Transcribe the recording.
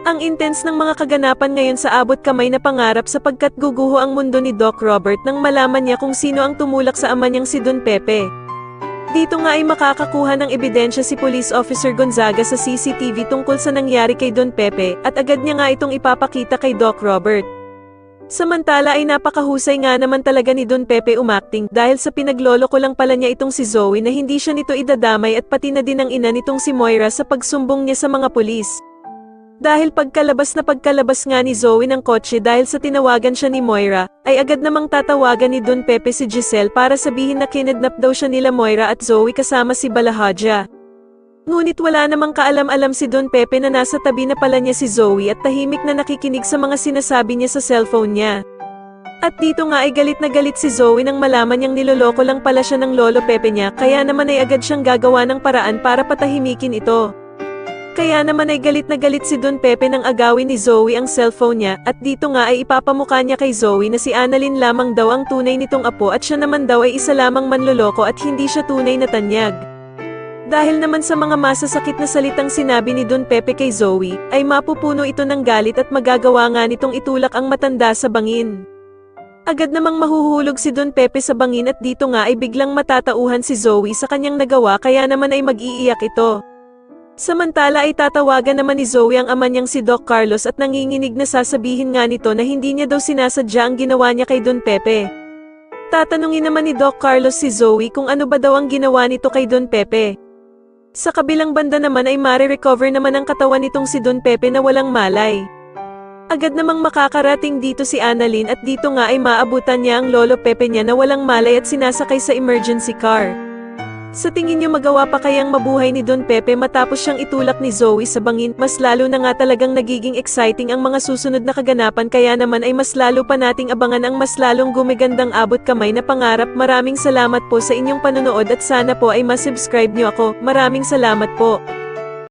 Ang intense ng mga kaganapan ngayon sa abot kamay na pangarap sapagkat guguho ang mundo ni Doc Robert nang malaman niya kung sino ang tumulak sa ama niyang si Don Pepe. Dito nga ay makakakuha ng ebidensya si Police Officer Gonzaga sa CCTV tungkol sa nangyari kay Don Pepe at agad niya nga itong ipapakita kay Doc Robert. Samantala ay napakahusay nga naman talaga ni Don Pepe umacting dahil sa pinaglolo ko lang pala niya itong si Zoe na hindi siya nito idadamay at pati na din ang ina nitong si Moira sa pagsumbong niya sa mga pulis. Dahil pagkalabas nga ni Zoe ng kotse dahil sa tinawagan siya ni Moira, ay agad namang tatawagan ni Don Pepe si Giselle para sabihin na kinidnap daw siya nila Moira at Zoe kasama si Balahadja. Ngunit wala namang kaalam-alam si Don Pepe na nasa tabi na pala niya si Zoe at tahimik na nakikinig sa mga sinasabi niya sa cellphone niya. At dito nga ay galit na galit si Zoe nang malaman niyang niloloko lang pala siya ng lolo Pepe niya kaya naman ay agad siyang gagawa ng paraan para patahimikin ito. Kaya naman ay galit na galit si Don Pepe nang agawin ni Zoe ang cellphone niya at dito nga ay ipapamukha niya kay Zoe na si Annalyn lamang daw ang tunay nitong apo at siya naman daw ay isa lamang manloloko at hindi siya tunay na tanyag. Dahil naman sa mga masasakit na salitang sinabi ni Don Pepe kay Zoe, ay mapupuno ito ng galit at magagawa nga nitong itulak ang matanda sa bangin. Agad namang mahuhulog si Don Pepe sa bangin at dito nga ay biglang matatauhan si Zoe sa kanyang nagawa kaya naman ay mag-iiyak ito. Samantala ay tatawagan naman ni Zoe ang ama niyang si Doc Carlos at nanginginig na sasabihin nga nito na hindi niya daw sinasadya ang ginawa niya kay Don Pepe. Tatanungin naman ni Doc Carlos si Zoe kung ano ba daw ang ginawa nito kay Don Pepe. Sa kabilang banda naman ay mare-recover naman ang katawan nitong si Don Pepe na walang malay. Agad namang makakarating dito si Annalyn at dito nga ay maabutan niya ang lolo Pepe niya na walang malay at sinasakay sa emergency car. Sa tingin niyo magawa pa kayang mabuhay ni Don Pepe matapos siyang itulak ni Zoe sa bangin? Mas lalo na nga talagang nagiging exciting ang mga susunod na kaganapan kaya naman ay mas lalo pa nating abangan ang mas lalong gumigandang abot kamay na pangarap. Maraming salamat po sa inyong panonood at sana po ay masubscribe niyo ako. Maraming salamat po.